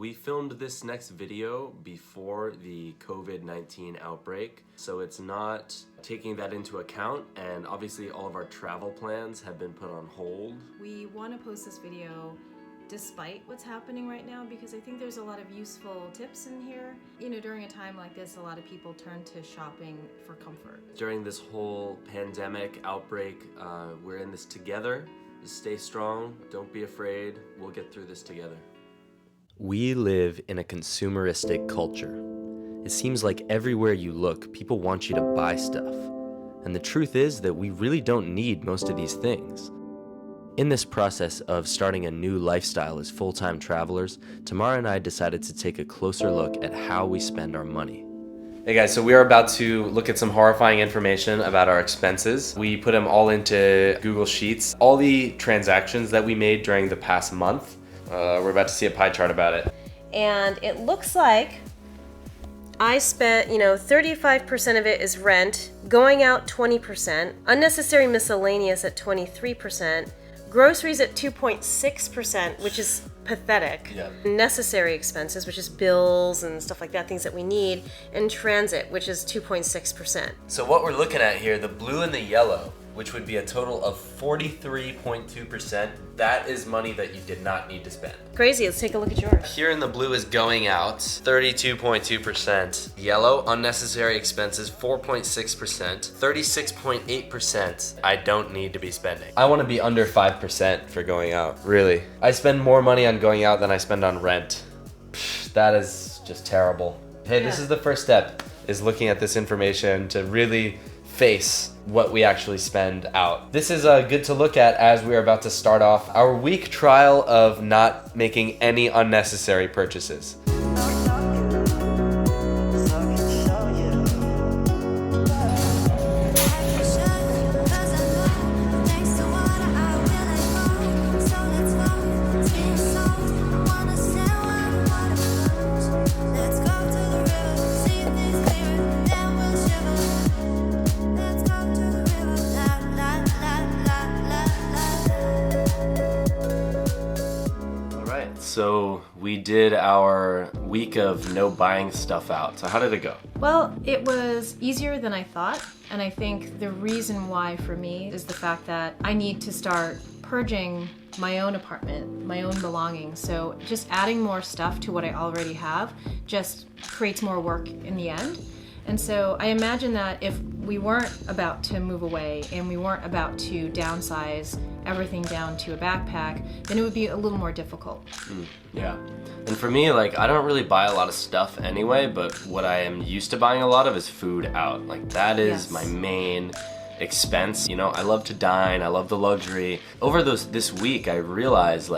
We filmed this next video before the COVID-19 outbreak, so it's not taking that into account, and obviously all of our travel plans have been put on hold. We want to post this video despite what's happening right now because I think there's a lot of useful tips in here. You know, during a time like this, a lot of people turn to shopping for comfort. During this whole pandemic outbreak, we're in this together. Just stay strong, don't be afraid, we'll get through this together. We live in a consumeristic culture. It seems like everywhere you look, people want you to buy stuff. And the truth is that we really don't need most of these things. In this process of starting a new lifestyle as full-time travelers, Tamara and I decided to take a closer look at how we spend our money. Hey guys, so we are about to look at some horrifying information about our expenses. We put them all into Google Sheets. All the transactions that we made during the past month. We're about to see a pie chart about it. And it looks like I spent, 35% of it is rent, going out 20%, unnecessary miscellaneous at 23%, groceries at 2.6%, which is pathetic. Yeah. Necessary expenses, which is bills and stuff like that, things that we need, and transit, which is 2.6%. So what we're looking at here, the blue and the yellow, which would be a total of 43.2%, that is money that you did not need to spend. Crazy, let's take a look at yours. Here in the blue is going out, 32.2%. Yellow, unnecessary expenses, 4.6%. 36.8%, I don't need to be spending. I want to be under 5% for going out, really. I spend more money on going out than I spend on rent. That is just terrible. Hey, This is the first step, is looking at this information to really face what we actually spend out. This is good to look at as we are about to start off our week trial of not making any unnecessary purchases. So we did our week of no buying stuff out. So how did it go? Well, it was easier than I thought, and I think the reason why for me is the fact that I need to start purging my own apartment, my own belongings. So just adding more stuff to what I already have just creates more work in the end. And so I imagine that if we weren't about to move away and we weren't about to downsize everything down to a backpack, then it would be a little more difficult. Yeah. And for me, I don't really buy a lot of stuff anyway, but what I am used to buying a lot of is food out. That is my main expense. I love to dine, I love the luxury. Over this week, I realized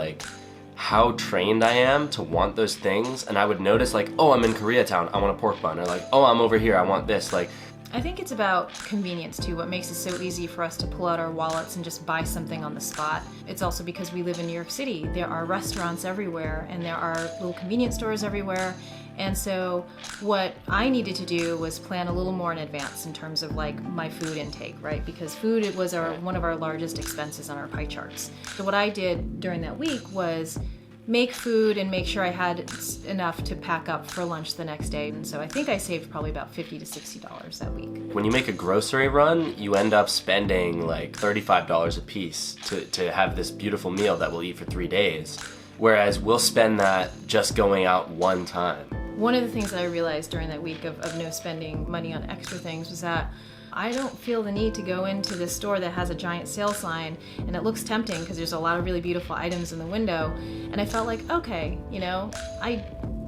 how trained I am to want those things, and I would notice oh, I'm in Koreatown, I want a pork bun, or oh, I'm over here, I want this. I think it's about convenience too, what makes it so easy for us to pull out our wallets and just buy something on the spot. It's also because we live in New York City. There are restaurants everywhere and there are little convenience stores everywhere. And so what I needed to do was plan a little more in advance in terms of my food intake, right? Because food was one of our largest expenses on our pie charts. So what I did during that week was make food and make sure I had enough to pack up for lunch the next day. And so I think I saved probably about $50 to $60 that week. When you make a grocery run, you end up spending $35 a piece to have this beautiful meal that we'll eat for 3 days. Whereas we'll spend that just going out one time. One of the things that I realized during that week of no spending money on extra things was that I don't feel the need to go into this store that has a giant sale sign and it looks tempting because there's a lot of really beautiful items in the window, and I felt okay,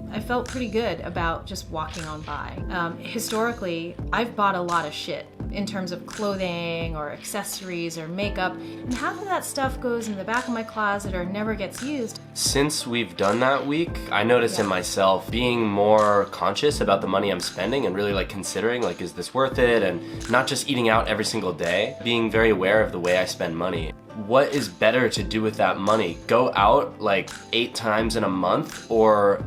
I felt pretty good about just walking on by. Historically, I've bought a lot of shit in terms of clothing or accessories or makeup, and half of that stuff goes in the back of my closet or never gets used. Since we've done that week, I noticed in myself being more conscious about the money I'm spending and really considering is this worth it, and not just eating out every single day, being very aware of the way I spend money. What is better to do with that money? Go out 8 times in a month, or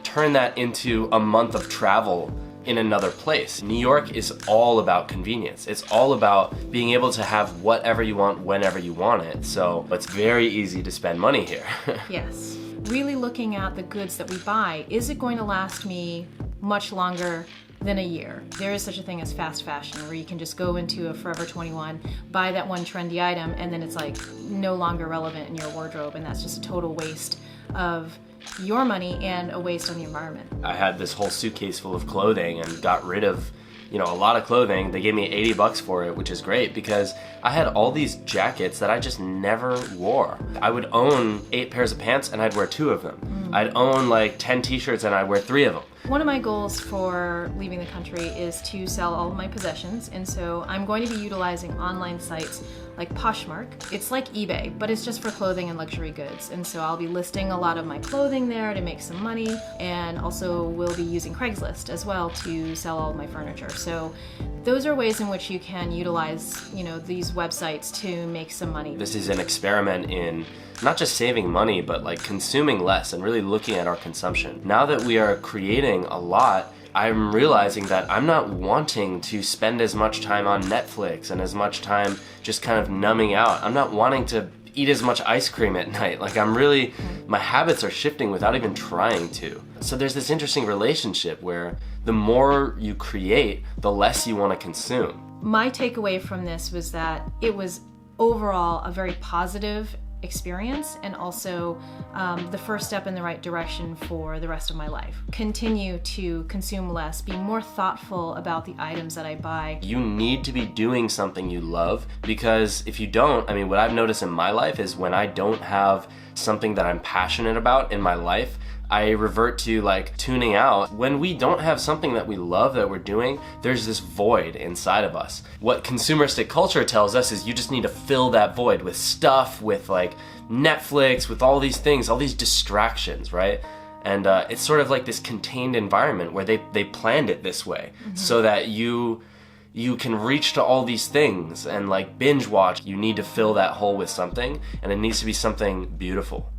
turn that into a month of travel in another place? New York is all about convenience. It's all about being able to have whatever you want whenever you want it. So it's very easy to spend money here. Yes. really looking at the goods that we buy. Is it going to last me much longer than a year? There is such a thing as fast fashion, where you can just go into a Forever 21, buy that one trendy item, and then it's like no longer relevant in your wardrobe, and that's just a total waste of your money and a waste on the environment. I had this whole suitcase full of clothing and got rid of, a lot of clothing. They gave me $80 for it, which is great because I had all these jackets that I just never wore. I would own 8 pairs of pants and I'd wear 2 of them. I'd own like 10 t-shirts and I'd wear 3 of them. One of my goals for leaving the country is to sell all of my possessions, and so I'm going to be utilizing online sites like Poshmark. It's like eBay, but it's just for clothing and luxury goods. And so I'll be listing a lot of my clothing there to make some money, and also will be using Craigslist as well to sell all of my furniture. So those are ways in which you can utilize, these websites to make some money. This is an experiment in not just saving money, but like consuming less and really looking at our consumption. Now that we are creating a lot, I'm realizing that I'm not wanting to spend as much time on Netflix and as much time just kind of numbing out. I'm not wanting to eat as much ice cream at night. Like my habits are shifting without even trying to. So there's this interesting relationship where the more you create, the less you want to consume. My takeaway from this was that it was overall a very positive experience, and also the first step in the right direction for the rest of my life. Continue to consume less, be more thoughtful about the items that I buy. You need to be doing something you love, because if you don't, what I've noticed in my life is when I don't have something that I'm passionate about in my life, I revert to like tuning out. When we don't have something that we love that we're doing, there's this void inside of us. What consumeristic culture tells us is you just need to fill that void with stuff, with like Netflix, with all these things, all these distractions, right? And it's sort of like this contained environment where they planned it this way, so that you can reach to all these things and like binge watch. You need to fill that hole with something, and it needs to be something beautiful.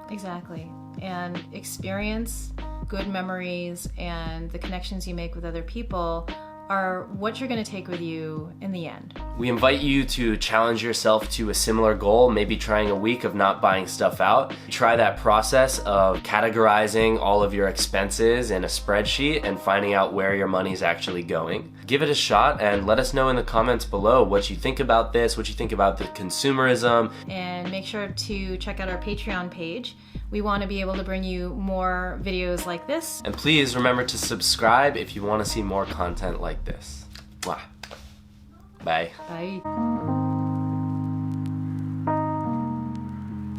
Exactly. And experience, good memories, and the connections you make with other people are what you're going to take with you in the end. We invite you to challenge yourself to a similar goal, maybe trying a week of not buying stuff out. Try that process of categorizing all of your expenses in a spreadsheet and finding out where your money's actually going. Give it a shot and let us know in the comments below what you think about this, what you think about the consumerism. And make sure to check out our Patreon page. We want to be able to bring you more videos like this. And please remember to subscribe if you want to see more content like this. Mwah. Bye. Bye.